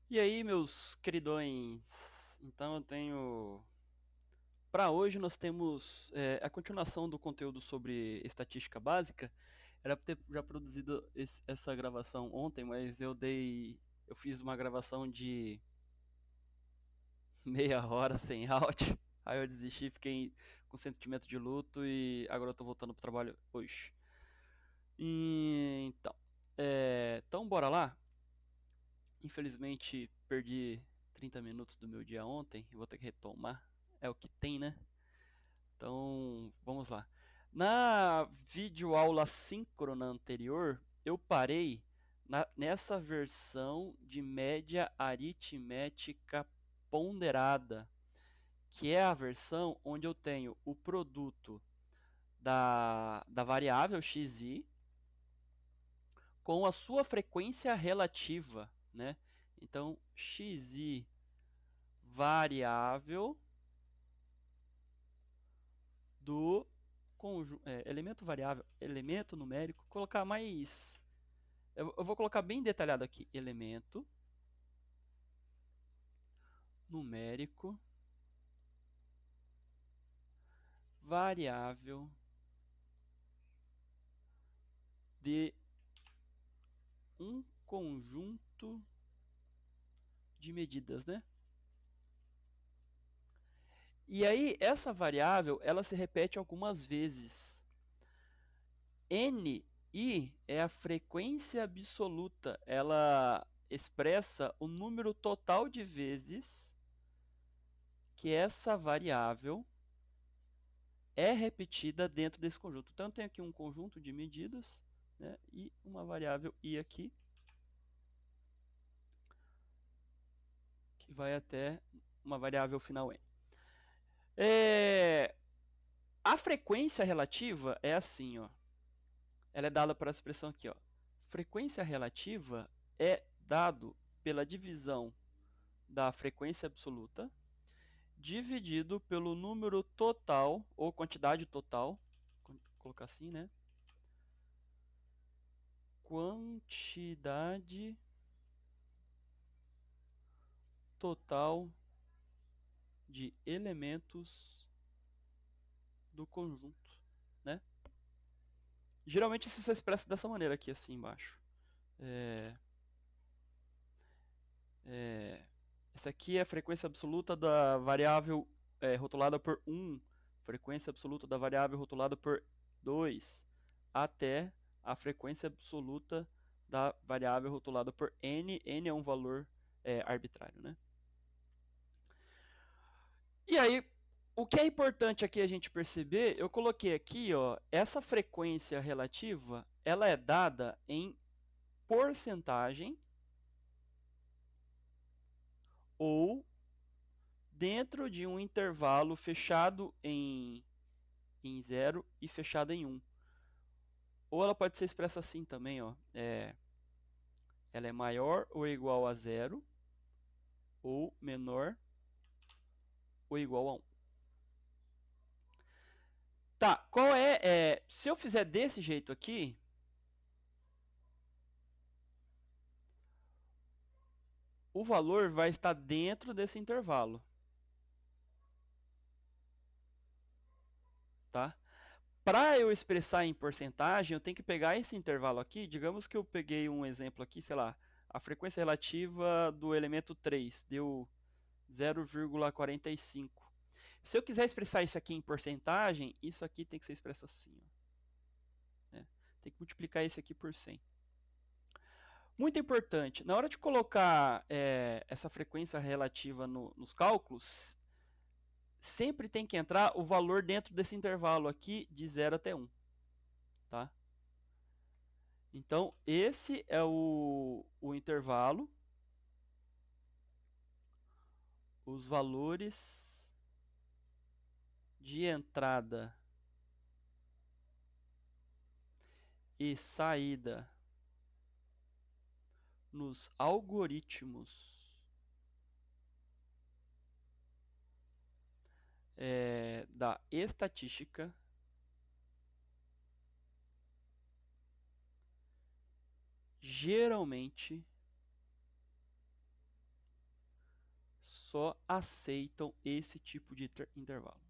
E aí, meus queridões? Então eu tenho. Para hoje nós temos a continuação do conteúdo sobre estatística básica. Era para ter já produzido essa gravação ontem, mas eu fiz uma gravação de meia hora sem áudio. Aí eu desisti, fiquei com sentimento de luto e agora eu tô voltando pro trabalho hoje. Então bora lá. Infelizmente perdi 30 minutos do meu dia ontem, vou ter que retomar. É o que tem, né? Então, vamos lá. Na videoaula síncrona anterior, eu parei nessa versão de média aritmética ponderada, que é a versão onde eu tenho o produto da variável xi com a sua frequência relativa, né? Então, xi variável do elemento variável, elemento numérico, colocar mais. Eu vou colocar bem detalhado aqui: elemento numérico variável de um conjunto de medidas, né? E aí essa variável ela se repete algumas vezes. Ni é a frequência absoluta, ela expressa o número total de vezes que essa variável é repetida dentro desse conjunto. Então, eu tenho aqui um conjunto de medidas, né, e uma variável i aqui, que vai até uma variável final n. A frequência relativa é assim, ó. Ela é dada por essa expressão aqui, ó. Frequência relativa é dado pela divisão da frequência absoluta dividido pelo número total, ou quantidade total, vou colocar assim, né? Quantidade total de elementos do conjunto, né? Geralmente isso se expressa dessa maneira aqui, assim embaixo. É, Essa aqui é a frequência absoluta da variável rotulada por 1, frequência absoluta da variável rotulada por 2, até a frequência absoluta da variável rotulada por n. N é um valor arbitrário, né? E aí, o que é importante aqui a gente perceber, eu coloquei aqui, ó, essa frequência relativa, ela é dada em porcentagem ou dentro de um intervalo fechado em 0 e fechado em 1. Ou ela pode ser expressa assim também, ó, ela é maior ou igual a 0 ou menor ou igual a 1. Tá, se eu fizer desse jeito aqui, o valor vai estar dentro desse intervalo, tá? Para eu expressar em porcentagem, eu tenho que pegar esse intervalo aqui. Digamos que eu peguei um exemplo aqui, sei lá, a frequência relativa do elemento 3 deu 0,45. Se eu quiser expressar isso aqui em porcentagem, isso aqui tem que ser expresso assim, ó, né? Tem que multiplicar esse aqui por 100. Muito importante, na hora de colocar essa frequência relativa nos cálculos, sempre tem que entrar o valor dentro desse intervalo aqui de 0 até 1, tá? Então, esse é o intervalo, os valores de entrada e saída nos algoritmos da estatística geralmente só aceitam esse tipo de intervalo.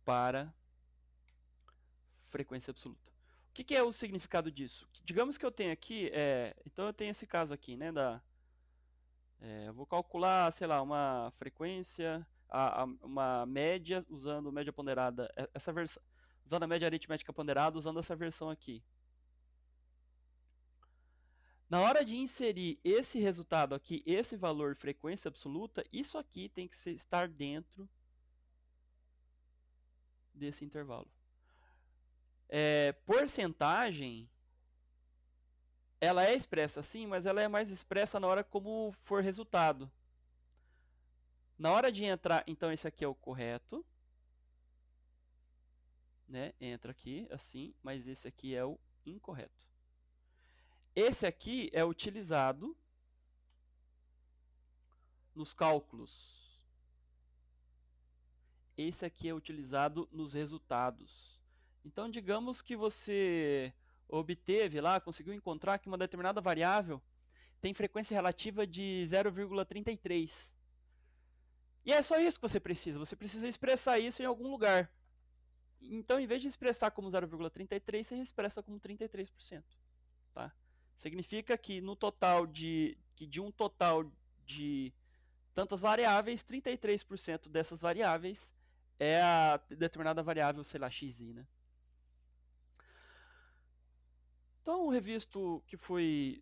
Para frequência absoluta. O que é o significado disso? Digamos que eu tenho aqui, então eu tenho esse caso aqui, né, eu vou calcular, sei lá, uma frequência, uma média usando média ponderada, essa versão, usando a média aritmética ponderada, usando essa versão aqui. Na hora de inserir esse resultado aqui, esse valor frequência absoluta, isso aqui tem que estar dentro desse intervalo. Porcentagem, ela é expressa assim, mas ela é mais expressa na hora como for resultado. Na hora de entrar, então esse aqui é o correto, né? Entra aqui assim, mas esse aqui é o incorreto. Esse aqui é utilizado nos cálculos. Esse aqui é utilizado nos resultados. Então, digamos que você obteve lá, conseguiu encontrar que uma determinada variável tem frequência relativa de 0,33. E é só isso que você precisa expressar isso em algum lugar. Então, em vez de expressar como 0,33, você expressa como 33%. Tá? Significa que no total de um total de tantas variáveis, 33% dessas variáveis é a determinada variável, sei lá, xi, né? Então, revisto que foi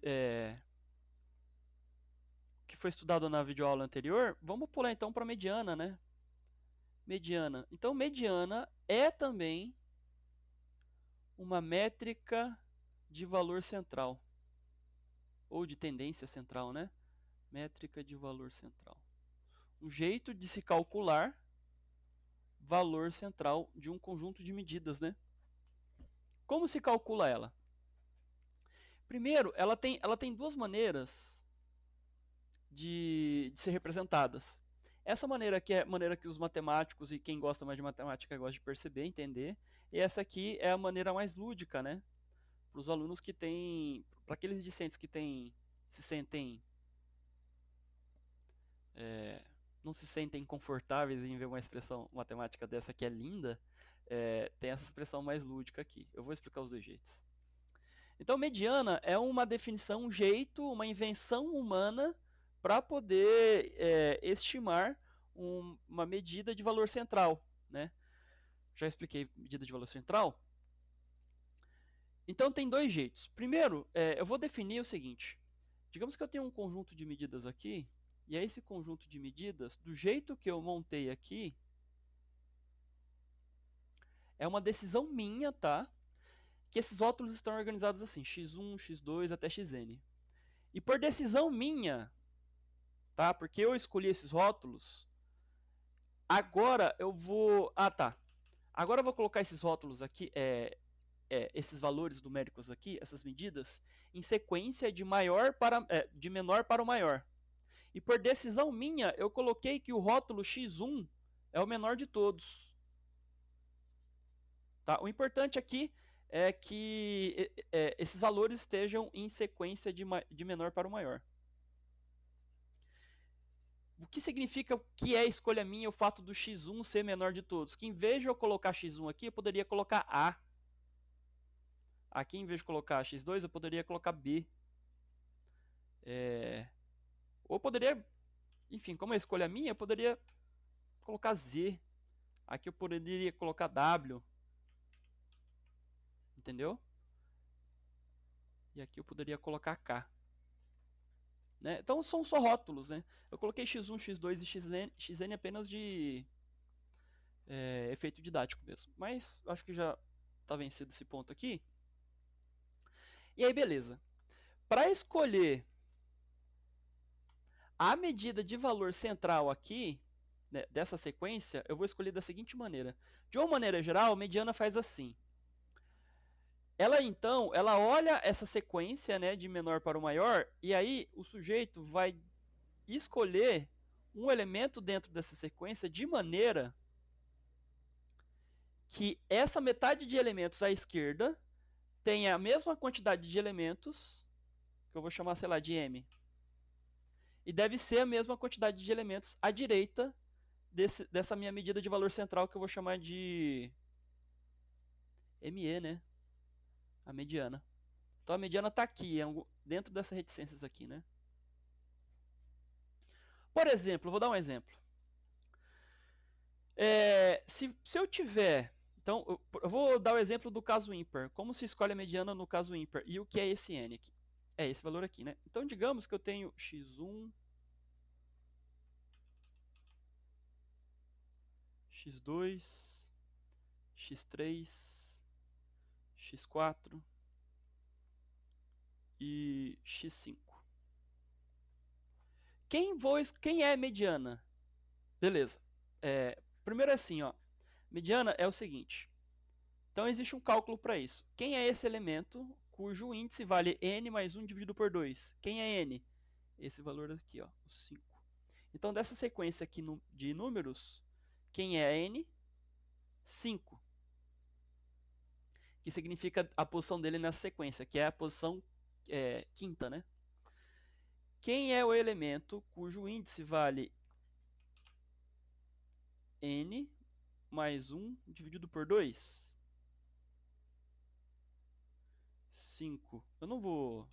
estudado na videoaula anterior, vamos pular então para a mediana, né? Mediana. Então, mediana é também uma métrica de valor central, ou de tendência central, né? Métrica de valor central. Um jeito de se calcular valor central de um conjunto de medidas, né? Como se calcula ela? Primeiro, ela tem duas maneiras de ser representadas. Essa maneira que é a maneira que os matemáticos e quem gosta mais de matemática gosta de perceber, entender. E essa aqui é a maneira mais lúdica, né? Para os alunos que têm, para aqueles discentes que se sentem não se sentem confortáveis em ver uma expressão matemática dessa que é linda, tem essa expressão mais lúdica aqui. Eu vou explicar os dois jeitos. Então, mediana é uma definição, um jeito, uma invenção humana para poder estimar uma medida de valor central, né? Já expliquei medida de valor central. Então, tem dois jeitos. Primeiro, eu vou definir o seguinte. Digamos que eu tenho um conjunto de medidas aqui, e é esse conjunto de medidas, do jeito que eu montei aqui, é uma decisão minha, tá? Que esses rótulos estão organizados assim, x1, x2 até xn. E por decisão minha, tá? Porque eu escolhi esses rótulos, agora eu vou... Ah, tá. Agora eu vou colocar esses rótulos aqui, esses valores numéricos aqui, essas medidas, em sequência de menor para o maior. E por decisão minha, eu coloquei que o rótulo x1 é o menor de todos. Tá? O importante aqui é que esses valores estejam em sequência de menor para o maior. O que significa que é escolha minha o fato do x1 ser menor de todos? Que em vez de eu colocar x1 aqui, eu poderia colocar A. Aqui, em vez de colocar x2, eu poderia colocar B. Ou poderia, enfim, como é escolha minha, eu poderia colocar Z. Aqui eu poderia colocar W. Entendeu? E aqui eu poderia colocar K. Né? Então são só rótulos, né? Eu coloquei x1, x2 e xn apenas de efeito didático mesmo. Mas acho que já está vencido esse ponto aqui. E aí, beleza. Para escolher a medida de valor central aqui, né, dessa sequência, eu vou escolher da seguinte maneira. De uma maneira geral, a mediana faz assim. Ela olha essa sequência, né, de menor para o maior, e aí o sujeito vai escolher um elemento dentro dessa sequência de maneira que essa metade de elementos à esquerda tenha a mesma quantidade de elementos, que eu vou chamar, sei lá, de M, e deve ser a mesma quantidade de elementos à direita dessa minha medida de valor central, que eu vou chamar de ME, né? A mediana. Então a mediana está aqui, dentro dessas reticências aqui, né? Por exemplo, vou dar um exemplo. Se eu tiver... Então, eu vou dar o exemplo do caso ímpar. Como se escolhe a mediana no caso ímpar? E o que é esse n aqui? É esse valor aqui, né? Então, digamos que eu tenho x1, x2, x3, x4 e x5. Quem é mediana? Beleza. Primeiro é assim, ó. Mediana é o seguinte. Então existe um cálculo para isso. Quem é esse elemento cujo índice vale n mais 1 dividido por 2? Quem é n? Esse valor aqui, ó, o 5. Então dessa sequência aqui de números, quem é n? 5. Que significa a posição dele nessa sequência, que é a posição quinta, né? Quem é o elemento cujo índice vale n mais 1 dividido por 2? 5. Eu não vou...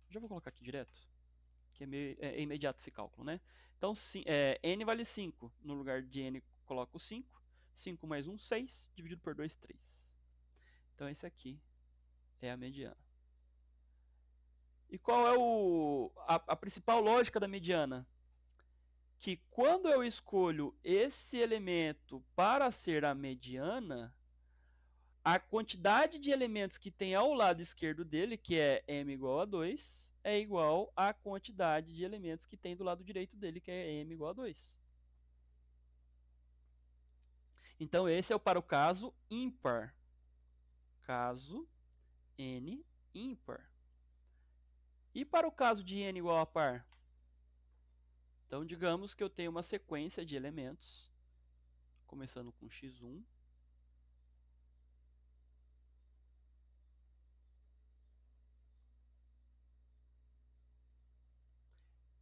Já vou colocar aqui direto, que é imediato esse cálculo, né? Então, n vale 5. No lugar de n, coloco 5. 5 mais 1, 6. Dividido por 2, 3. Então, esse aqui é a mediana. E qual é a principal lógica da mediana? Que quando eu escolho esse elemento para ser a mediana, a quantidade de elementos que tem ao lado esquerdo dele, que é m igual a 2, é igual à quantidade de elementos que tem do lado direito dele, que é m igual a 2. Então, esse é para o caso ímpar. Caso n ímpar. E para o caso de n igual a par? Então, digamos que eu tenho uma sequência de elementos, começando com x1,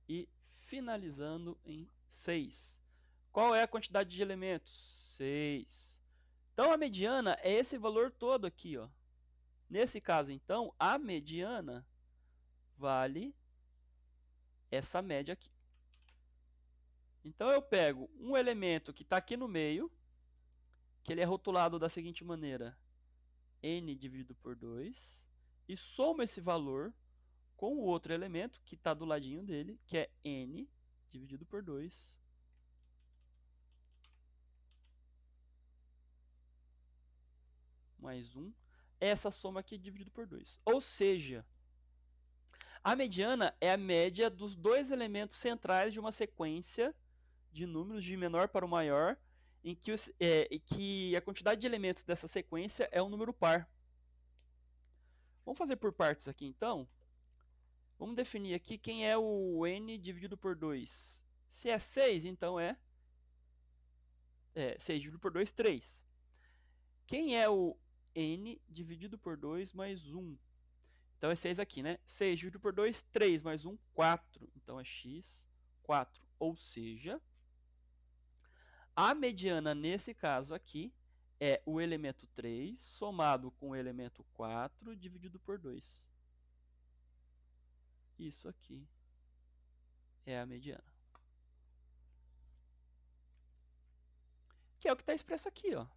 e finalizando em 6. Qual é a quantidade de elementos? 6. Então, a mediana é esse valor todo aqui, ó. Nesse caso, então, a mediana vale essa média aqui. Então, eu pego um elemento que está aqui no meio, que ele é rotulado da seguinte maneira: n dividido por 2, e somo esse valor com o outro elemento que está do ladinho dele, que é n dividido por 2 mais 1. Essa soma aqui dividido por 2. Ou seja, a mediana é a média dos dois elementos centrais de uma sequência de números de menor para o maior, em que a quantidade de elementos dessa sequência é um número par. Vamos fazer por partes aqui, então. Vamos definir aqui quem é o n dividido por 2. Se é 6, então é 6 dividido por 2, 3. Quem é o n dividido por 2 mais 1? Então é 6 aqui, né? 6 dividido por 2, 3 mais 1, 4. Então é x, 4. Ou seja, a mediana nesse caso aqui é o elemento 3 somado com o elemento 4 dividido por 2. Isso aqui é a mediana. Que é o que está expresso aqui, ó.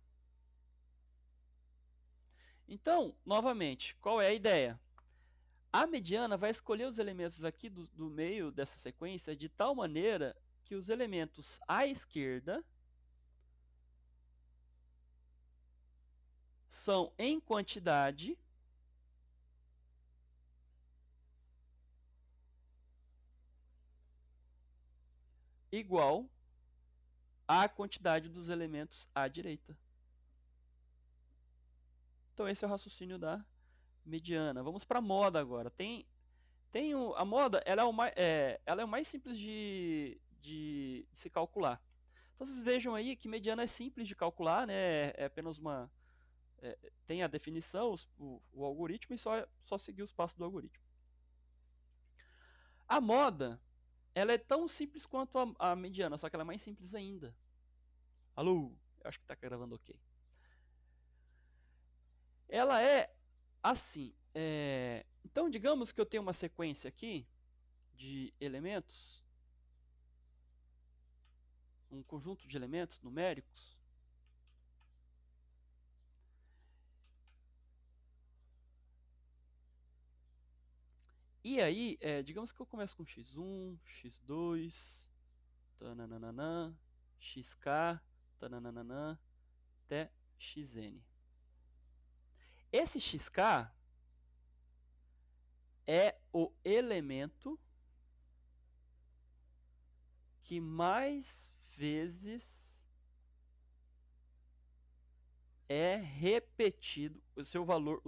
Então, novamente, qual é a ideia? A mediana vai escolher os elementos aqui do meio dessa sequência de tal maneira que os elementos à esquerda são em quantidade igual à quantidade dos elementos à direita. Então esse é o raciocínio da mediana. Vamos para a moda agora. A moda ela é o mais simples de se calcular. Então vocês vejam aí que mediana é simples de calcular, né? É apenas tem a definição, o algoritmo, e só seguir os passos do algoritmo. A moda, ela é tão simples quanto a mediana, só que ela é mais simples ainda. Alô? Eu acho que está gravando ok. Ela é assim. Então, digamos que eu tenho uma sequência aqui de elementos, um conjunto de elementos numéricos. E aí, digamos que eu começo com x1, x2, tananana, xk, tananana, até xn. Esse xk é o elemento que mais vezes é repetido, o seu valor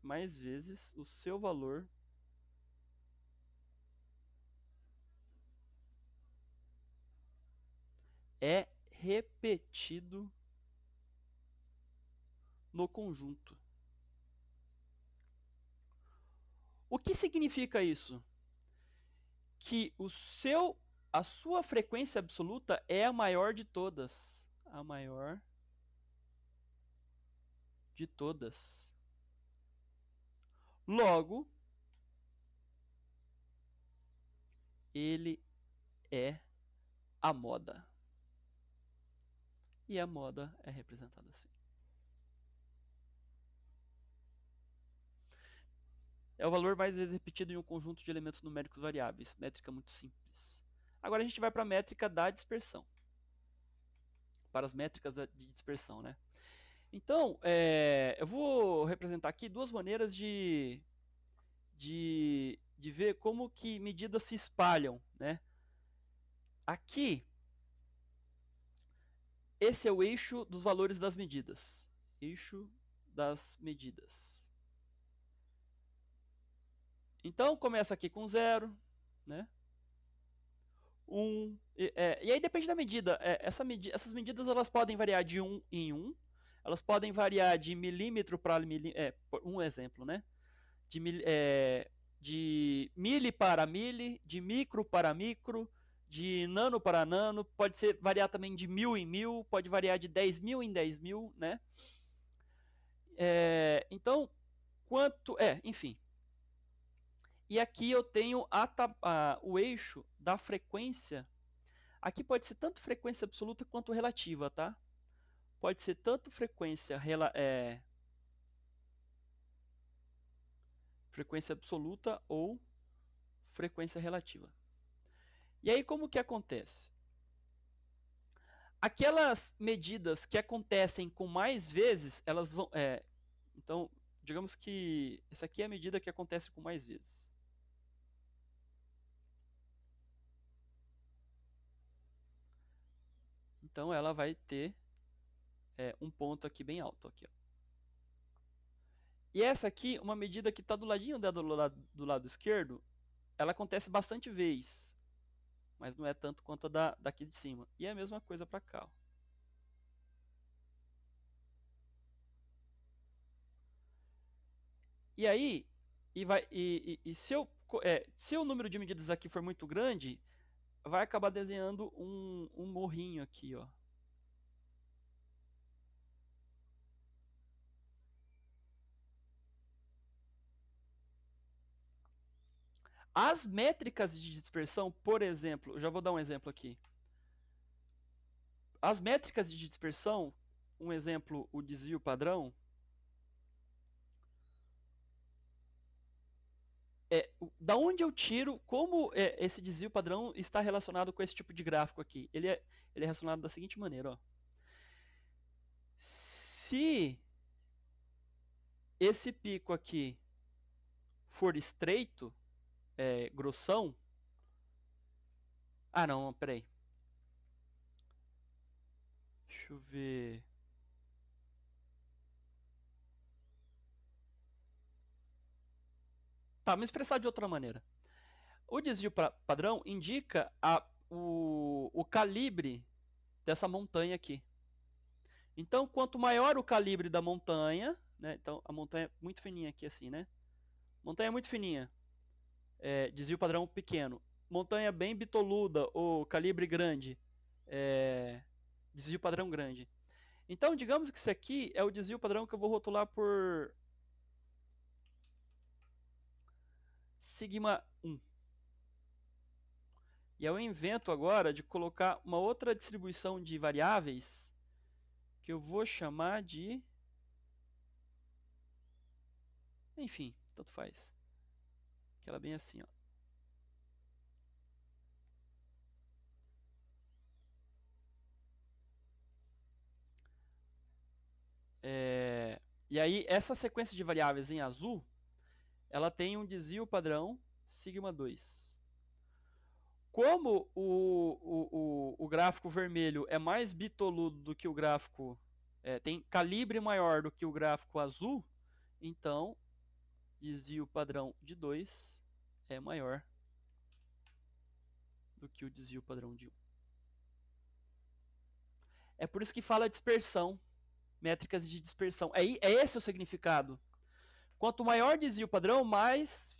mais vezes, o seu valor é repetido no conjunto. O que significa isso? Que a sua frequência absoluta é a maior de todas. A maior de todas. Logo, ele é a moda. E a moda é representada assim. É o valor mais vezes repetido em um conjunto de elementos numéricos variáveis. Métrica muito simples. Agora a gente vai para a métrica da dispersão. Para as métricas de dispersão, né? Então, eu vou representar aqui duas maneiras de ver como que medidas se espalham, né? Aqui, esse é o eixo dos valores das medidas. Eixo das medidas. Então, começa aqui com 0, né? 1. E aí depende da medida. Essas medidas elas podem variar de 1 em 1. Elas podem variar de milímetro para milímetro. Um exemplo, né? De mili para mili, de micro para micro, de nano para nano. Pode variar também de 1000 em 1000, pode variar de 10.000 em 10.000, né? Então, enfim. E aqui eu tenho o eixo da frequência. Aqui pode ser tanto frequência absoluta quanto relativa, tá? Pode ser tanto frequência absoluta ou frequência relativa. E aí como que acontece? Aquelas medidas que acontecem com mais vezes, elas vão... então, digamos que essa aqui é a medida que acontece com mais vezes. Então, ela vai ter um ponto aqui bem alto. Aqui, ó. E essa aqui, uma medida que está do ladinho do lado esquerdo, ela acontece bastante vezes, mas não é tanto quanto a daqui de cima. E é a mesma coisa para cá. Ó. E aí, se o número de medidas aqui for muito grande, vai acabar desenhando um morrinho aqui, ó. As métricas de dispersão, por exemplo, já vou dar um exemplo aqui. As métricas de dispersão, um exemplo, o desvio padrão, da onde eu tiro, como esse desvio padrão está relacionado com esse tipo de gráfico aqui? Ele é relacionado da seguinte maneira, ó. Se esse pico aqui for estreito, grossão... Ah, não, peraí. Deixa eu ver... Tá, me expressar de outra maneira. O desvio padrão indica o calibre dessa montanha aqui. Então, quanto maior o calibre da montanha, né? Então, a montanha é muito fininha aqui assim, né? Montanha muito fininha, desvio padrão pequeno. Montanha bem bitoluda ou calibre grande, desvio padrão grande. Então, digamos que isso aqui é o desvio padrão que eu vou rotular por sigma 1. E eu invento agora de colocar uma outra distribuição de variáveis que eu vou chamar de... Enfim, tanto faz. Aquela bem assim, ó. E aí, essa sequência de variáveis em azul, ela tem um desvio padrão sigma 2. Como o gráfico vermelho é mais bitoludo do que o gráfico... tem calibre maior do que o gráfico azul, então desvio padrão de 2 é maior do que o desvio padrão de 1. É por isso que fala dispersão, métricas de dispersão. É esse o significado. Quanto maior desvio padrão, mais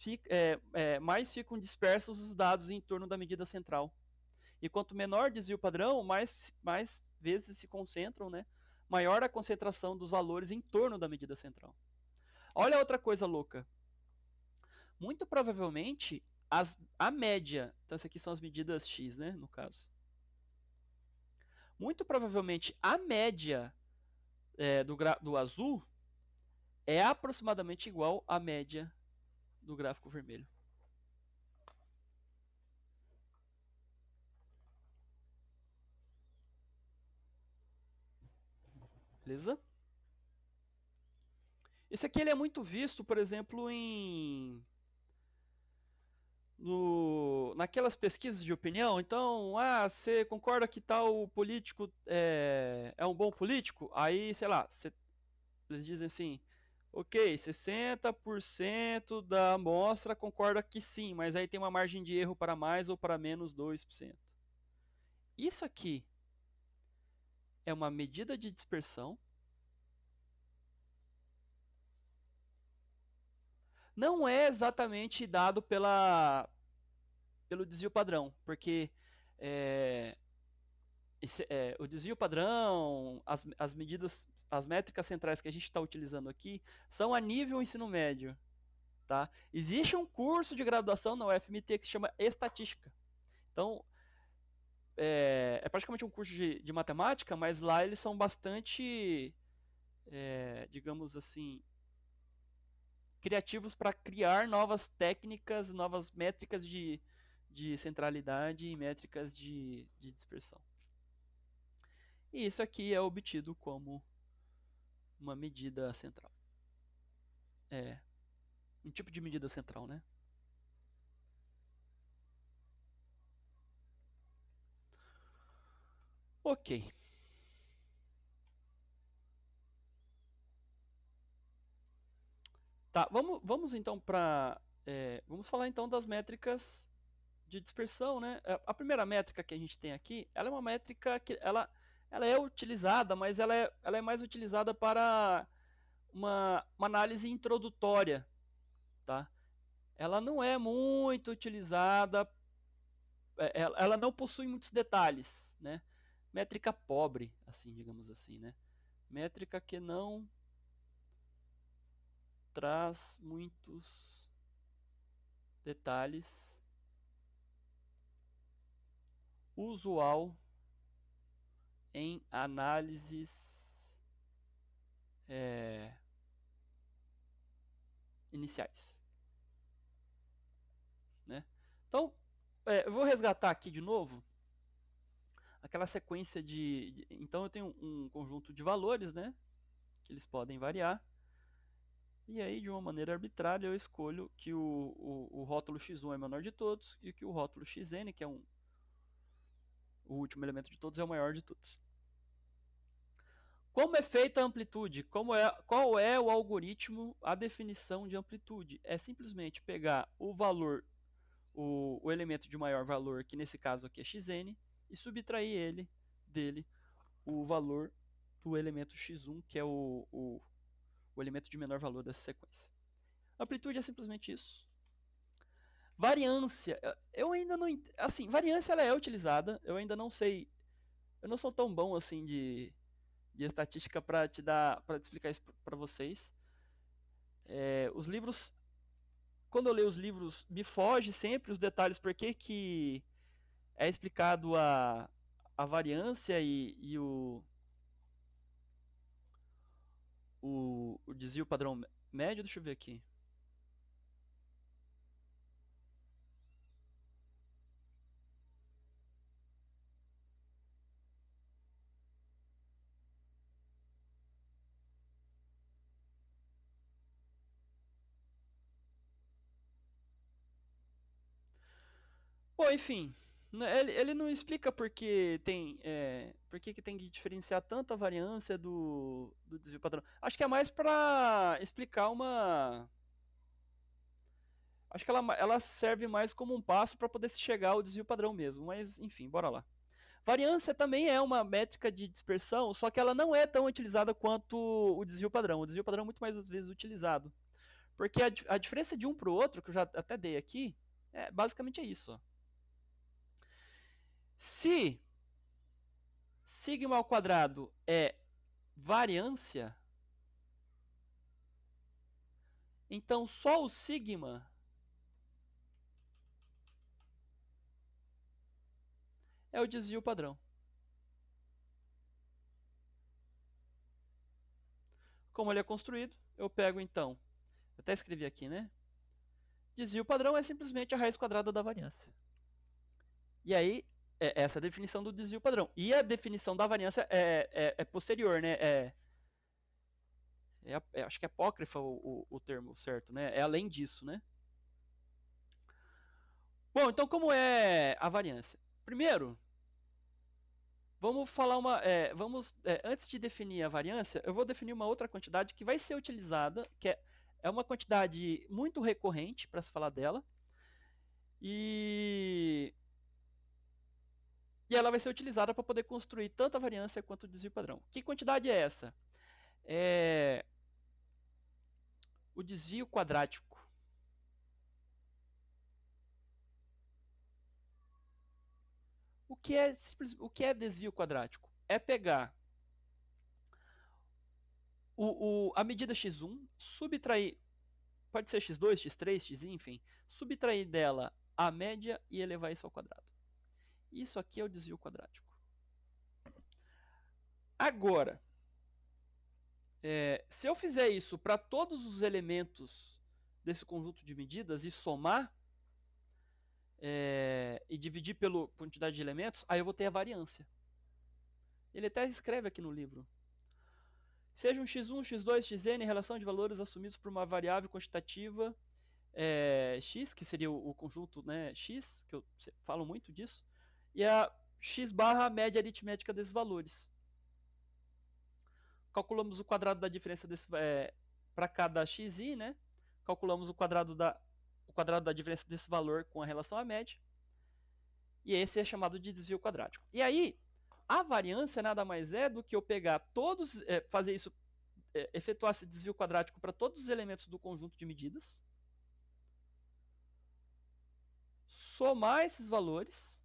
ficam dispersos os dados em torno da medida central. E quanto menor desvio padrão, mais vezes se concentram, né? Maior a concentração dos valores em torno da medida central. Olha outra coisa louca. Muito provavelmente, a média... Então, essas aqui são as medidas x, né? No caso. Muito provavelmente, a média do azul é aproximadamente igual à média do gráfico vermelho. Beleza? Esse aqui ele é muito visto, por exemplo, naquelas pesquisas de opinião. Então, você concorda que tal político é um bom político? Aí, sei lá, eles dizem assim, ok, 60% da amostra concorda que sim, mas aí tem uma margem de erro para mais ou para menos 2%. Isso aqui é uma medida de dispersão. Não é exatamente dado pelo desvio padrão, porque o desvio padrão, as medidas, as métricas centrais que a gente está utilizando aqui são a nível ensino médio. Tá? Existe um curso de graduação na UFMT que se chama Estatística. Então, é praticamente um curso de matemática, mas lá eles são bastante, digamos assim, criativos para criar novas técnicas, novas métricas de centralidade e métricas de dispersão. E isso aqui é obtido como uma medida central. Um tipo de medida central, né? Ok. Tá, vamos então para... vamos falar então das métricas de dispersão, né? A primeira métrica que a gente tem aqui, ela é uma métrica que ela é utilizada, mas ela é mais utilizada para uma análise introdutória, tá? Ela não é muito utilizada, ela não possui muitos detalhes, né? Métrica pobre, assim, digamos assim, né? Métrica que não traz muitos detalhes, usual em análises iniciais, né? Então, eu vou resgatar aqui de novo aquela sequência então eu tenho um conjunto de valores, né? Que eles podem variar. E aí, de uma maneira arbitrária, eu escolho que o rótulo x1 é o menor de todos e que o rótulo xn, que é o último elemento de todos, é o maior de todos. Como é feita a amplitude? Qual é o algoritmo, a definição de amplitude? É simplesmente pegar o valor, o elemento de maior valor, que nesse caso aqui é xn, e subtrair dele o valor do elemento x1, que é o elemento de menor valor dessa sequência. Amplitude é simplesmente isso. Variância, eu ainda não... Assim, variância ela é utilizada, eu ainda não sei... Eu não sou tão bom assim de estatística para te explicar isso para vocês. Os livros... Quando eu leio os livros, me foge sempre os detalhes por que é explicado a variância e o desvio padrão médio. Deixa eu ver aqui. Bom, enfim, né, ele não explica por que tem que diferenciar tanto a variância do desvio padrão. Acho que é mais para explicar uma... Acho que ela serve mais como um passo para poder se chegar ao desvio padrão mesmo, mas enfim, bora lá. Variância também é uma métrica de dispersão, só que ela não é tão utilizada quanto o desvio padrão. O desvio padrão é muito mais às vezes utilizado. Porque a diferença de um para o outro, que eu já até dei aqui, basicamente é isso. Ó. Se sigma ao quadrado é variância, então só o sigma é o desvio padrão. Como ele é construído, eu pego então, eu até escrevi aqui, né? Desvio padrão é simplesmente a raiz quadrada da variância. E aí, essa é a definição do desvio padrão. E a definição da variância é posterior, né? Acho que é apócrifa o termo certo, né? É além disso, né? Bom, então como é a variância? Primeiro, vamos falar antes de definir a variância, eu vou definir uma outra quantidade que vai ser utilizada, que é uma quantidade muito recorrente para se falar dela. E ela vai ser utilizada para poder construir tanto a variância quanto o desvio padrão. Que quantidade é essa? É o desvio quadrático. O que é desvio quadrático? É pegar a medida x1, subtrair, pode ser x2, x3, x, enfim, subtrair dela a média e elevar isso ao quadrado. Isso aqui é o desvio quadrático. Agora, se eu fizer isso para todos os elementos desse conjunto de medidas e somar, e dividir pela quantidade de elementos, aí eu vou ter a variância. Ele até escreve aqui no livro. Seja um x1, x2, xn, relação de valores assumidos por uma variável quantitativa x, que seria o conjunto, né, x, que eu falo muito disso, e a x barra média aritmética desses valores. Calculamos o quadrado da diferença para cada xi, né? Calculamos o quadrado da diferença desse valor com a relação à média. E esse é chamado de desvio quadrático. E aí, a variância nada mais é do que eu pegar fazer isso, efetuar esse desvio quadrático para todos os elementos do conjunto de medidas, somar esses valores,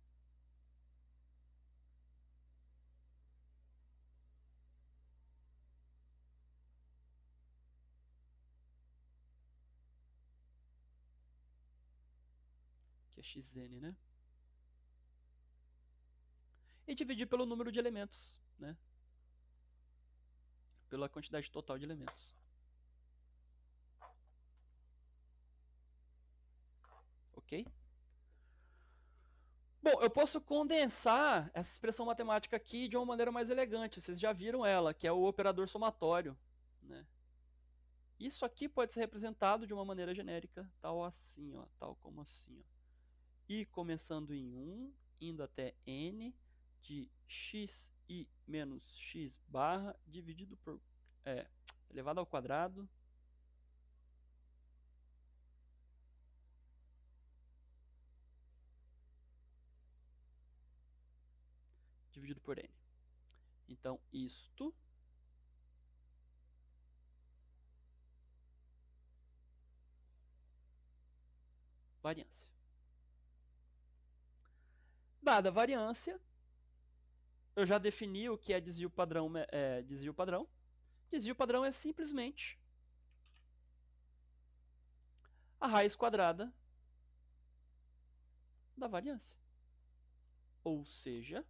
que é xn, né? E dividir pelo número de elementos, né? Pela quantidade total de elementos. Ok? Bom, eu posso condensar essa expressão matemática aqui de uma maneira mais elegante. Vocês já viram ela, que é o operador somatório. Né? Isso aqui pode ser representado de uma maneira genérica, tal assim, ó, tal como assim. Ó. I começando em 1, indo até n, de xi menos x barra, dividido por elevado ao quadrado, dividido por n. Então, isto variância. Dada a variância, eu já defini o que é desvio padrão. Desvio padrão. Desvio padrão é simplesmente a raiz quadrada da variância. Ou seja,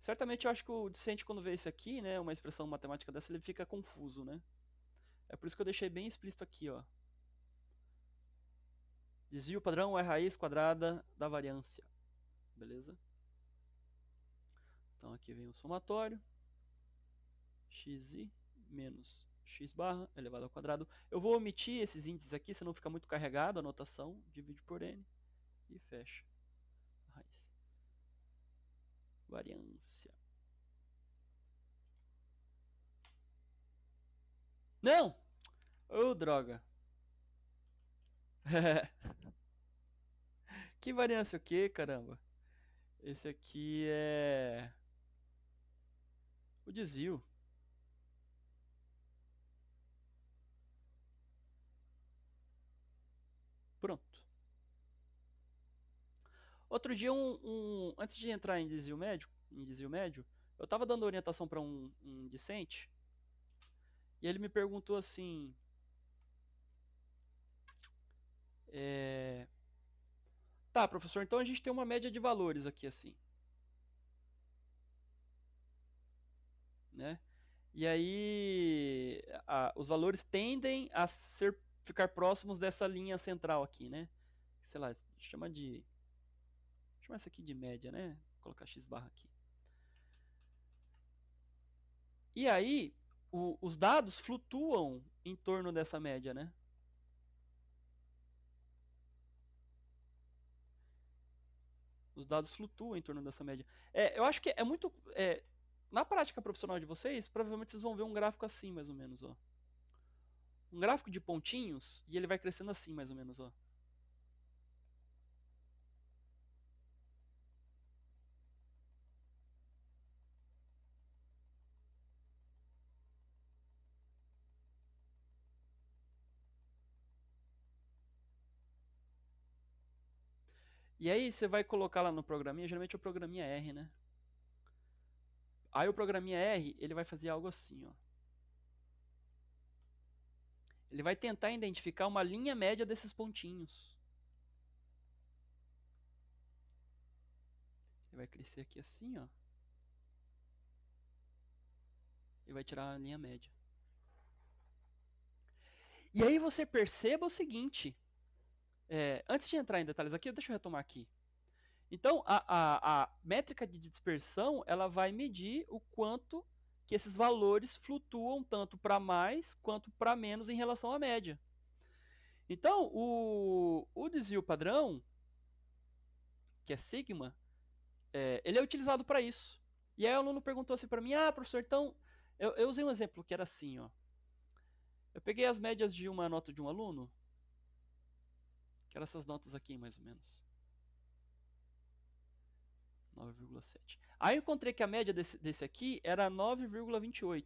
certamente eu acho que o discente, quando vê isso aqui, né, uma expressão matemática dessa, ele fica confuso, né? É por isso que eu deixei bem explícito aqui, ó. Desvio padrão é a raiz quadrada da variância. Beleza? Então aqui vem o somatório. xi menos x barra elevado ao quadrado. Eu vou omitir esses índices aqui, senão fica muito carregado a notação. Divide por n e fecha a raiz. Variância. Não! Ô, droga. Que variância o quê, caramba? Esse aqui é o desvio. Pronto. Outro dia, antes de entrar em desvio médio, eu estava dando orientação para um discente e ele me perguntou assim: tá, professor, então a gente tem uma média de valores aqui assim, né? E aí os valores tendem a ficar próximos dessa linha central aqui, né? Sei lá, chama essa aqui de média, né? Vou colocar x barra aqui. E aí os dados flutuam em torno dessa média, né? Os dados flutuam em torno dessa média. Eu acho que é muito... na prática profissional de vocês, provavelmente vocês vão ver um gráfico assim, mais ou menos, ó. Um gráfico de pontinhos, e ele vai crescendo assim, mais ou menos, ó. E aí você vai colocar lá no programinha, geralmente é o programinha R, né? Aí o programinha R, ele vai fazer algo assim, ó. Ele vai tentar identificar uma linha média desses pontinhos. Ele vai crescer aqui assim, ó. E vai tirar a linha média. E aí você perceba o seguinte. Antes de entrar em detalhes aqui, deixa eu retomar aqui. Então, a métrica de dispersão, ela vai medir o quanto que esses valores flutuam tanto para mais quanto para menos em relação à média. Então, o desvio padrão, que é sigma, ele é utilizado para isso. E aí o aluno perguntou assim para mim, professor, então... Eu usei um exemplo que era assim, ó. Eu peguei as médias de uma nota de um aluno, que eram essas notas aqui, mais ou menos. 9,7. Aí eu encontrei que a média desse aqui era 9,28.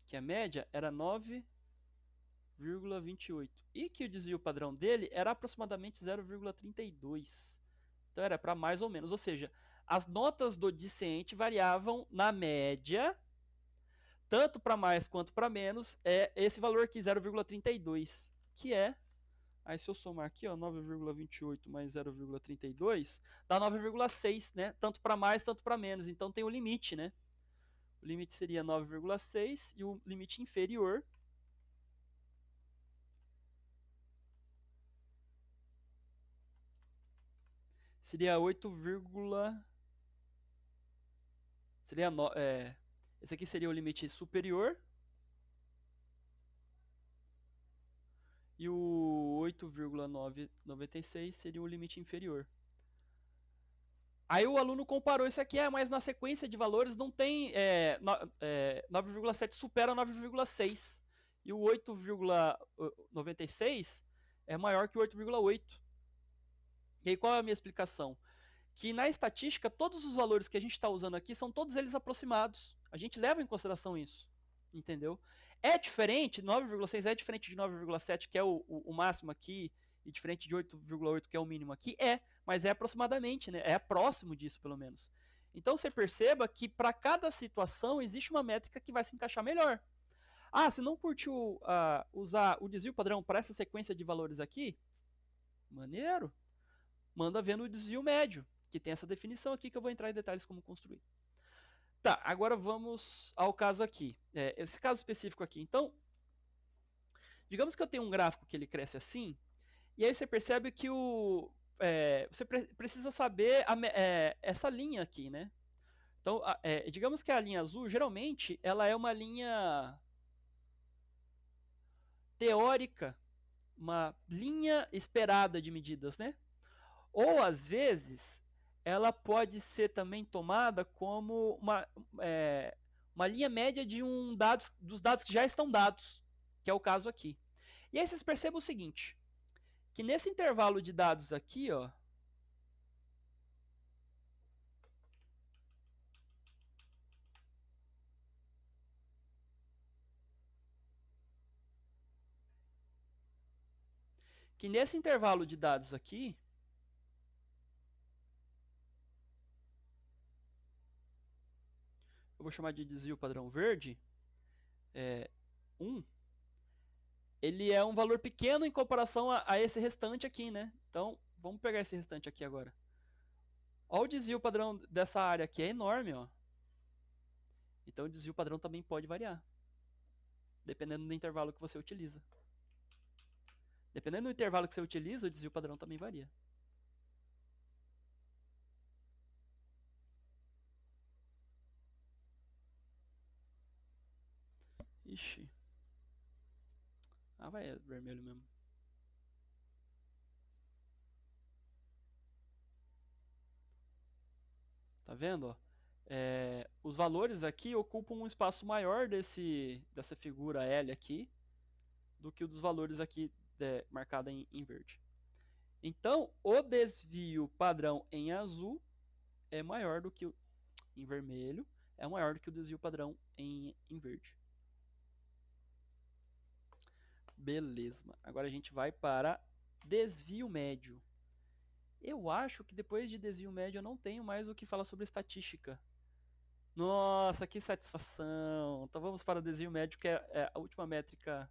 Que a média era 9,28. E que o desvio padrão dele era aproximadamente 0,32. Então era para mais ou menos. Ou seja, as notas do discente variavam na média, tanto para mais quanto para menos, é esse valor aqui, 0,32. Que é... Aí se eu somar aqui, ó, 9,28 mais 0,32, dá 9,6, né? Tanto para mais, tanto para menos. Então tem o limite, né? O limite seria 9,6 e o limite inferior seria 8, seria esse aqui seria o limite superior e o 8,996 seria o limite inferior. Aí o aluno comparou isso aqui, mas na sequência de valores não tem 9,7 supera 9,6 e o 8,96 é maior que o 8,8. E aí qual é a minha explicação? que na estatística todos os valores que a gente está usando aqui são todos eles aproximados. A gente leva em consideração isso, entendeu? É diferente, 9,6 é diferente de 9,7, que é o máximo aqui, e diferente de 8,8, que é o mínimo aqui, mas é aproximadamente, né? É próximo disso, pelo menos. Então você perceba que para cada situação existe uma métrica que vai se encaixar melhor. Ah, se não curtiu usar o desvio padrão para essa sequência de valores aqui, maneiro, manda ver no desvio médio, que tem essa definição aqui que eu vou entrar em detalhes como construir. Tá, agora vamos ao caso aqui. Esse caso específico aqui. Então, digamos que eu tenho um gráfico que ele cresce assim, e aí você percebe que você precisa saber essa linha aqui, né? Então, digamos que a linha azul, geralmente, ela é uma linha teórica, uma linha esperada de medidas, né? Ou, às vezes, ela pode ser também tomada como uma linha média de dos dados que já estão dados, que é o caso aqui. E aí vocês percebem o seguinte, que nesse intervalo de dados aqui, ó, que nesse intervalo de dados aqui, eu vou chamar de desvio padrão verde, 1, ele é um valor pequeno em comparação a esse restante aqui, né? Então, vamos pegar esse restante aqui agora. Olha o desvio padrão dessa área aqui, é enorme, ó. Então, o desvio padrão também pode variar, dependendo do intervalo que você utiliza. Dependendo do intervalo que você utiliza, o desvio padrão também varia. Ixi. Ah, vai vermelho mesmo. Tá vendo? Ó? Os valores aqui ocupam um espaço maior dessa figura L aqui do que o dos valores aqui marcado em verde. Então, o desvio padrão em azul é maior do que o em vermelho, é maior do que o desvio padrão em verde. Beleza. Agora a gente vai para desvio médio. Eu acho que depois de desvio médio eu não tenho mais o que falar sobre estatística. Nossa, que satisfação! Então vamos para o desvio médio, que é a última métrica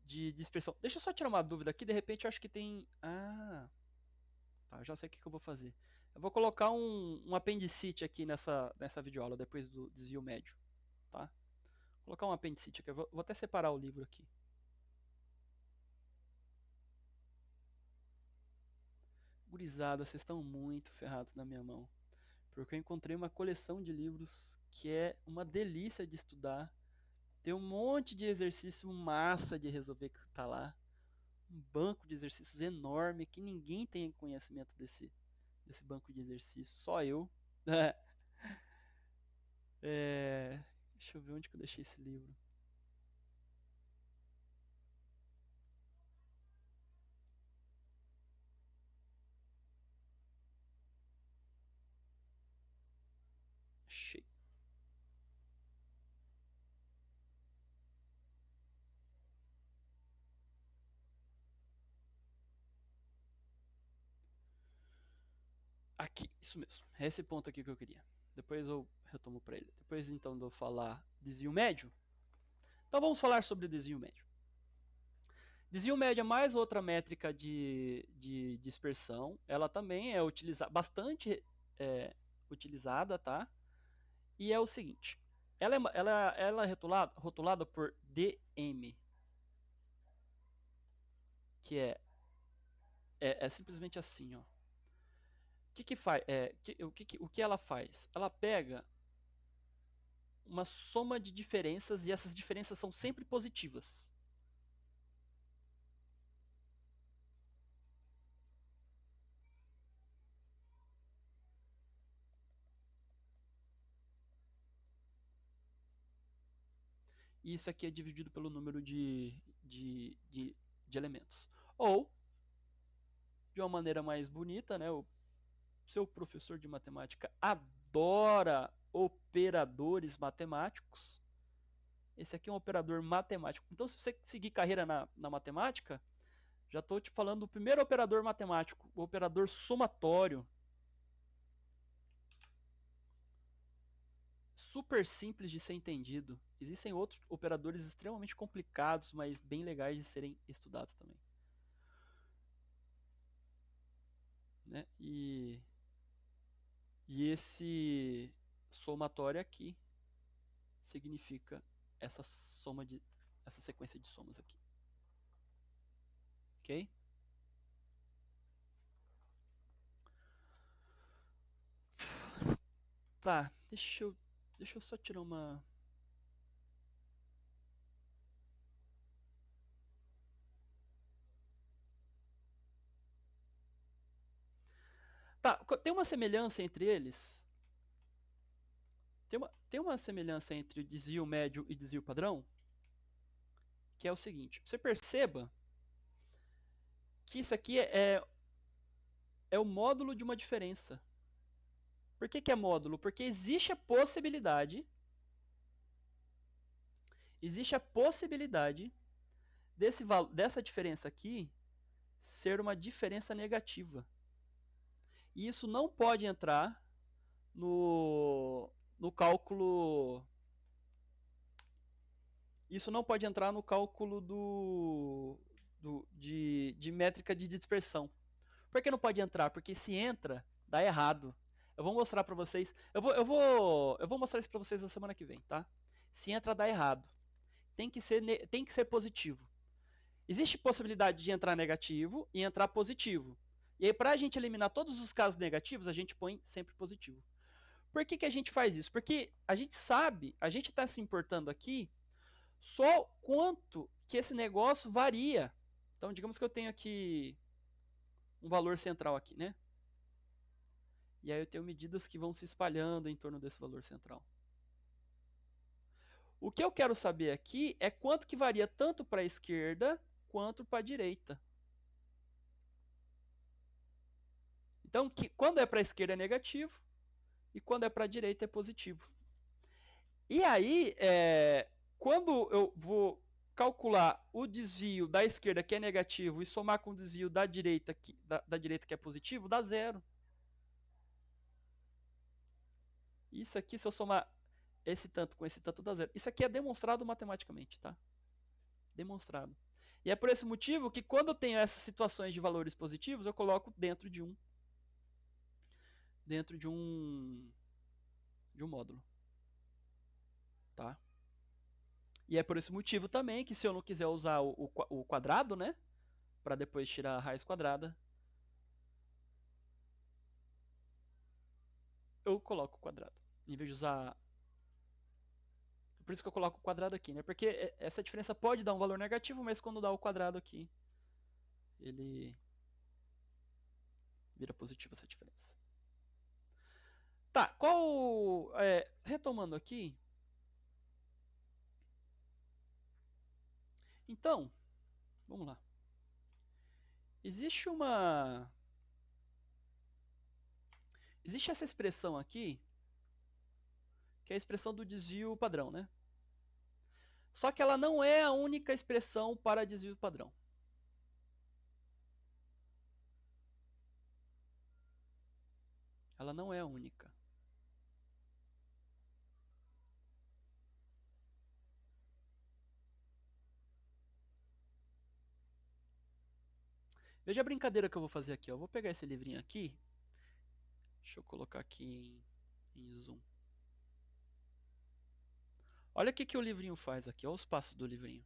de dispersão. Deixa eu só tirar uma dúvida aqui, de repente eu acho que tem. Ah, tá, já sei o que eu vou fazer. Eu vou colocar um apendicite aqui nessa videoaula, depois do desvio médio. Tá? Vou colocar um apendicite aqui, eu vou até separar o livro aqui. Gurizada, vocês estão muito ferrados na minha mão. Porque eu encontrei uma coleção de livros que é uma delícia de estudar. Tem um monte de exercício massa de resolver que tá lá. Um banco de exercícios enorme que ninguém tem conhecimento desse banco de exercícios, só eu. Deixa eu ver onde que eu deixei esse livro. Achei. Aqui, isso mesmo. É esse ponto aqui que eu queria. Depois eu retomo para ele. Depois então de eu falar desvio médio. Então vamos falar sobre o desvio médio. Desvio médio é mais outra métrica de dispersão. Ela também é bastante utilizada, tá? E é o seguinte. Ela é rotulada por DM, que é simplesmente assim, ó. Que faz? O que ela faz? Ela pega uma soma de diferenças e essas diferenças são sempre positivas. E isso aqui é dividido pelo número de elementos. Ou, de uma maneira mais bonita, né? O seu professor de matemática adora operadores matemáticos. Esse aqui é um operador matemático. Então, se você seguir carreira na matemática, já estou te falando do primeiro operador matemático, o operador somatório. Super simples de ser entendido. Existem outros operadores extremamente complicados, mas bem legais de serem estudados também. Né? E esse somatório aqui significa essa sequência de somas aqui. Ok? Tá, deixa eu só tirar uma... Tá, tem uma semelhança entre eles? Tem uma semelhança entre o desvio médio e desvio padrão? Que é o seguinte, você perceba que isso aqui é o módulo de uma diferença. Por que é módulo? Porque existe a possibilidade dessa diferença aqui ser uma diferença negativa. E isso não pode entrar no cálculo... Isso não pode entrar no cálculo de métrica de dispersão. Por que não pode entrar? Porque se entra, dá errado. Eu vou mostrar para vocês. Eu vou mostrar isso para vocês na semana que vem, tá? Se entra, dá errado. Tem que ser positivo. Existe possibilidade de entrar negativo e entrar positivo. E aí, para a gente eliminar todos os casos negativos, a gente põe sempre positivo. Por que a gente faz isso? Porque a gente sabe, a gente está se importando aqui só quanto que esse negócio varia. Então, digamos que eu tenho aqui um valor central aqui, né? E aí eu tenho medidas que vão se espalhando em torno desse valor central. O que eu quero saber aqui é quanto que varia tanto para a esquerda quanto para a direita. Então, quando é para a esquerda é negativo e quando é para a direita é positivo. E aí, quando eu vou calcular o desvio da esquerda que é negativo e somar com o desvio da direita que é positivo, dá zero. Isso aqui, se eu somar esse tanto com esse tanto, dá zero. Isso aqui é demonstrado matematicamente, tá? Demonstrado. E é por esse motivo que quando eu tenho essas situações de valores positivos, eu coloco dentro de um módulo, tá? E é por esse motivo também que se eu não quiser usar o quadrado, né, para depois tirar a raiz quadrada, eu coloco o quadrado. Em vez de usar... Por isso que eu coloco o quadrado aqui, né? Porque essa diferença pode dar um valor negativo, mas quando dá o quadrado aqui, ele vira positivo essa diferença. Tá, retomando aqui. Então, vamos lá. Existe essa expressão aqui, que é a expressão do desvio padrão, né? Só que ela não é a única expressão para desvio padrão. Ela não é a única. Veja a brincadeira que eu vou fazer aqui. Eu vou pegar esse livrinho aqui. Deixa eu colocar aqui em zoom. Olha o que o livrinho faz aqui. Olha os passos do livrinho.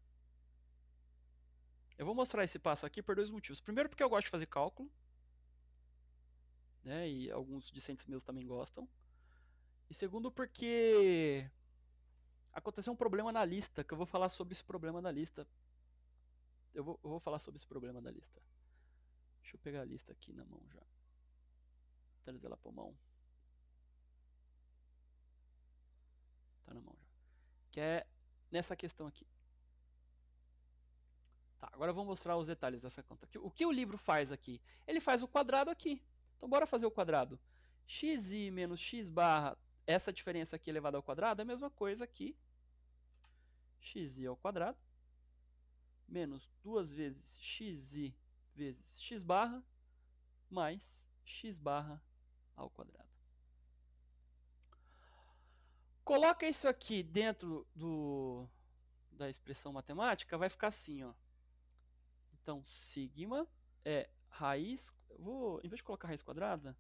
Eu vou mostrar esse passo aqui por dois motivos. Primeiro, porque eu gosto de fazer cálculo, né? E alguns discentes meus também gostam. E segundo, porque aconteceu um problema na lista, que eu vou falar sobre esse problema na lista. Eu vou falar sobre esse problema da lista. Deixa eu pegar a lista aqui na mão já. Trazer ela pra mão. Tá na mão já. Que é nessa questão aqui. Tá, agora eu vou mostrar os detalhes dessa conta aqui. O que o livro faz aqui? Ele faz o quadrado aqui. Então bora fazer o quadrado. Xi menos x barra, essa diferença aqui elevada ao quadrado é a mesma coisa aqui. Xi ao quadrado menos 2 vezes xi vezes x barra mais x barra ao quadrado. Coloca isso aqui dentro da expressão matemática, vai ficar assim, ó. Então, sigma é raiz... em vez de colocar raiz quadrada,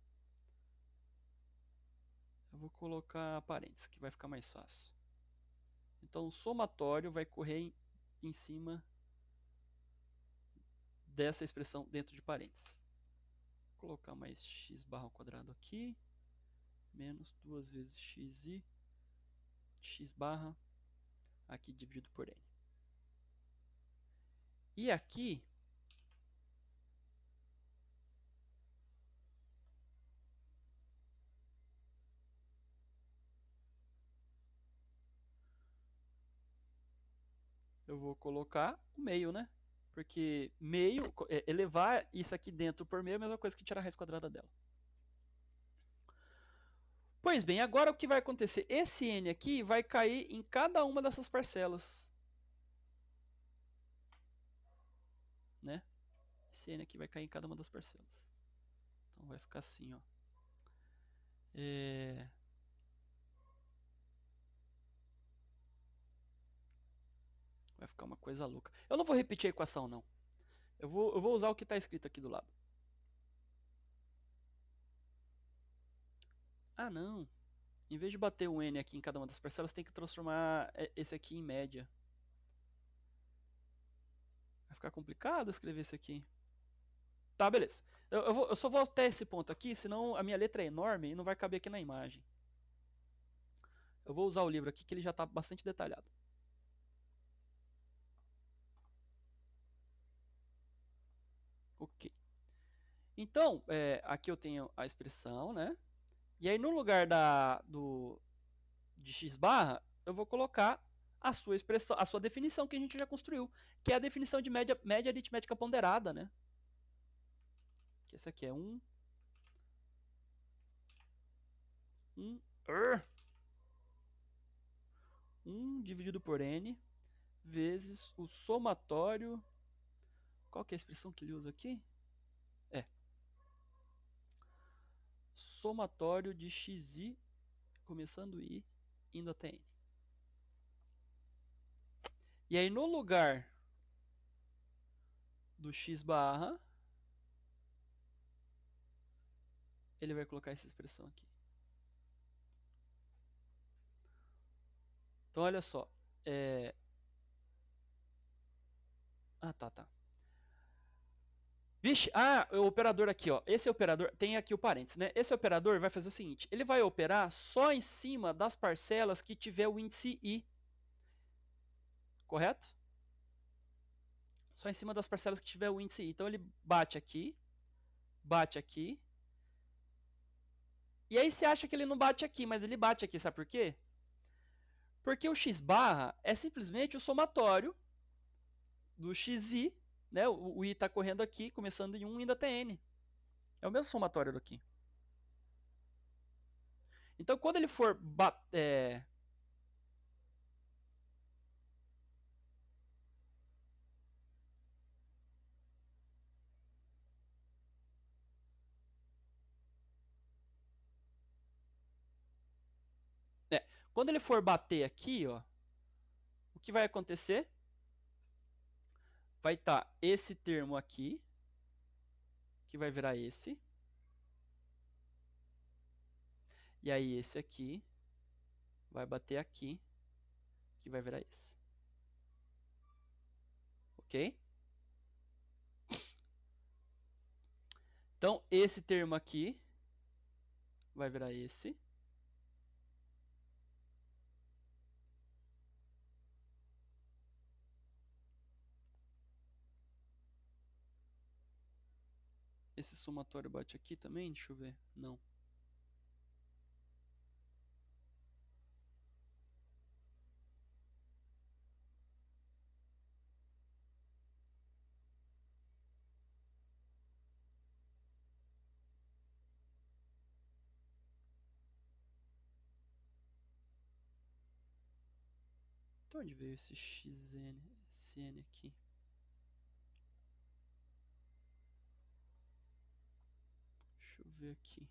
eu vou colocar parênteses, que vai ficar mais fácil. Então, o somatório vai correr em cima dessa expressão dentro de parênteses. Vou colocar mais x barra ao quadrado aqui, menos 2 vezes xi, x barra, aqui dividido por n. E aqui, eu vou colocar o meio, né? Porque meio, elevar isso aqui dentro por meio é a mesma coisa que tirar a raiz quadrada dela. Pois bem, agora o que vai acontecer? Esse n aqui vai cair em cada uma dessas parcelas. Né? Esse n aqui vai cair em cada uma das parcelas. Então vai ficar assim, ó. Vai ficar uma coisa louca. Eu não vou repetir a equação, não. Eu vou usar o que está escrito aqui do lado. Ah, não. Em vez de bater um n aqui em cada uma das parcelas, tem que transformar esse aqui em média. Vai ficar complicado escrever isso aqui. Tá, beleza. Eu só vou até esse ponto aqui, senão a minha letra é enorme e não vai caber aqui na imagem. Eu vou usar o livro aqui, que ele já está bastante detalhado. Ok. Então, aqui eu tenho a expressão, né? E aí no lugar de x barra, eu vou colocar a sua expressão, a sua definição que a gente já construiu, que é a definição de média aritmética ponderada, né? Que esse aqui é 1 dividido por n vezes o somatório. Qual que é a expressão que ele usa aqui? Somatório de xi, começando i, indo até n. E aí no lugar do x barra, ele vai colocar essa expressão aqui. Então olha só. Tá. Vixe, o operador aqui, ó. Esse operador, tem aqui o parênteses, né? Esse operador vai fazer o seguinte, ele vai operar só em cima das parcelas que tiver o índice i. Correto? Só em cima das parcelas que tiver o índice i. Então ele bate aqui, e aí você acha que ele não bate aqui, mas ele bate aqui, sabe por quê? Porque o x barra é simplesmente o somatório do xi, né? O i está correndo aqui, começando em 1 indo até n. É o mesmo somatório daqui. Então, quando ele for quando ele for bater aqui, ó, o que vai acontecer? Vai estar esse termo aqui, que vai virar esse. E aí esse aqui vai bater aqui, que vai virar esse. Ok? Então, esse termo aqui vai virar esse. Esse somatório bate aqui também? Deixa eu ver. Não. De onde veio esse xn, esse n aqui? Deixa eu ver aqui.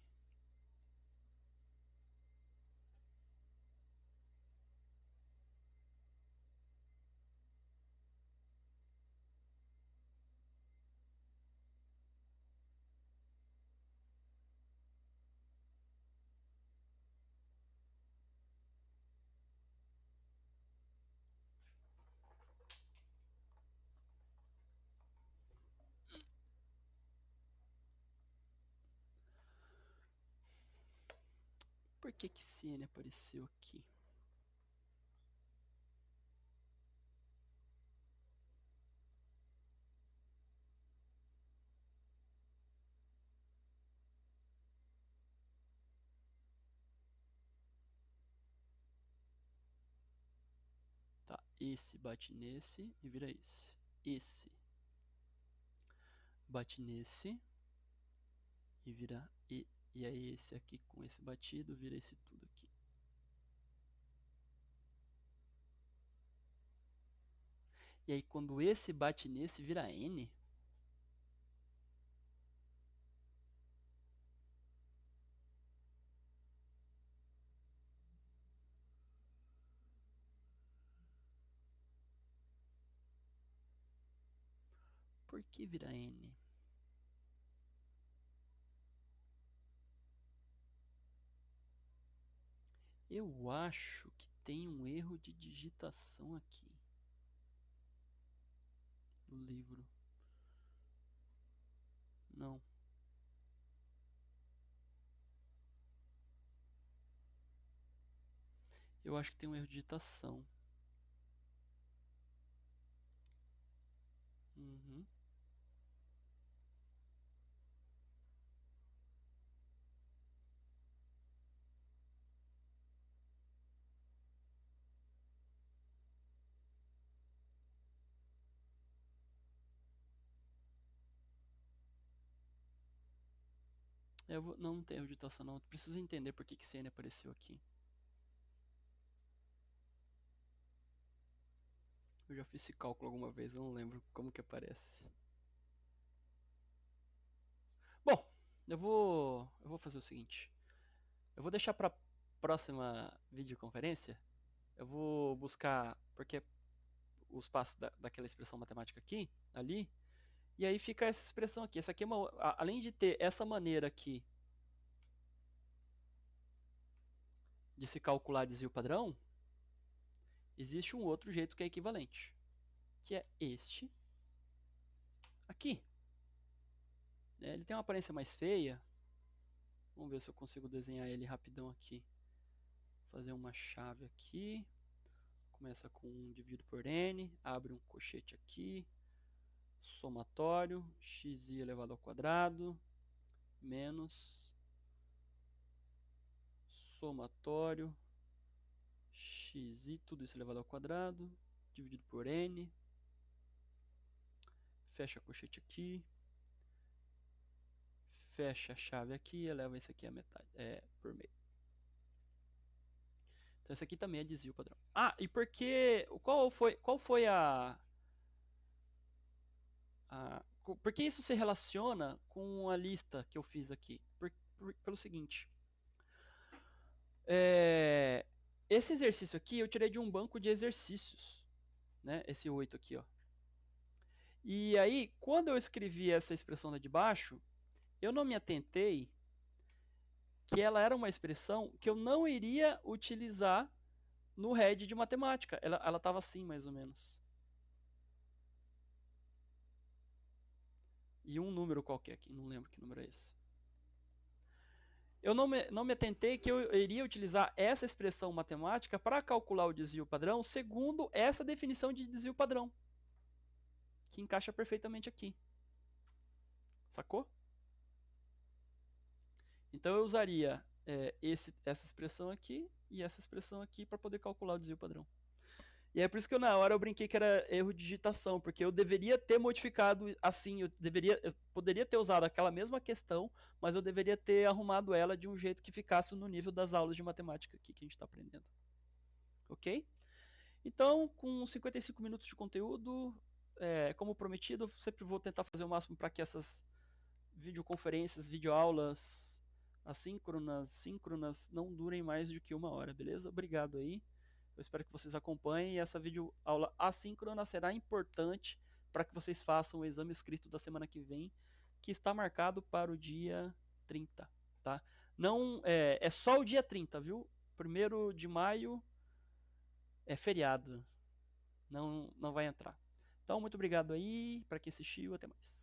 Por que que esse n apareceu aqui? Tá, esse bate nesse e vira esse. Esse bate nesse e vira e. E aí esse aqui com esse batido vira esse tudo aqui. E aí quando esse bate nesse vira n? Por que vira n? Eu acho que tem um erro de digitação aqui no livro. Não. Eu acho que tem um erro de digitação. Uhum. Não tem erro de digitação não. Eu preciso entender por que que esse n apareceu aqui. Eu já fiz esse cálculo alguma vez, eu não lembro como que aparece. Bom, eu vou fazer o seguinte. Eu vou deixar para próxima videoconferência. Eu vou buscar porque os passos daquela expressão matemática aqui, ali, e aí fica essa expressão aqui. Essa aqui é além de ter essa maneira aqui de se calcular desvio padrão, existe um outro jeito que é equivalente, que é este aqui. Ele tem uma aparência mais feia. Vamos ver se eu consigo desenhar ele rapidão aqui. Fazer uma chave aqui. Começa com 1 dividido por n, abre um colchete aqui, somatório, xi elevado ao quadrado, menos somatório, xi, tudo isso elevado ao quadrado, dividido por n, fecha a colchete aqui, fecha a chave aqui e eleva isso aqui a metade, por meio. Então esse aqui também é desvio padrão. Ah, e qual foi por que isso se relaciona com a lista que eu fiz aqui? Pelo seguinte, esse exercício aqui eu tirei de um banco de exercícios, né? Esse 8 aqui, ó. E aí, quando eu escrevi essa expressão lá de baixo, eu não me atentei que ela era uma expressão que eu não iria utilizar no head de matemática. Ela estava assim, mais ou menos. E um número qualquer aqui, não lembro que número é esse. Eu não me atentei que eu iria utilizar essa expressão matemática para calcular o desvio padrão segundo essa definição de desvio padrão, que encaixa perfeitamente aqui. Sacou? Então eu usaria essa expressão aqui e essa expressão aqui para poder calcular o desvio padrão. E é por isso que na hora eu brinquei que era erro de digitação, porque eu deveria ter modificado assim, eu poderia ter usado aquela mesma questão, mas eu deveria ter arrumado ela de um jeito que ficasse no nível das aulas de matemática aqui que a gente está aprendendo. Ok? Então, com 55 minutos de conteúdo, como prometido, sempre vou tentar fazer o máximo para que essas videoconferências, videoaulas assíncronas, síncronas, não durem mais do que 1 hora, beleza? Obrigado aí. Eu espero que vocês acompanhem. E essa videoaula assíncrona será importante para que vocês façam o exame escrito da semana que vem, que está marcado para o dia 30, tá? Não, é só o dia 30, viu? 1º de maio é feriado, não vai entrar. Então, muito obrigado aí para quem assistiu, até mais.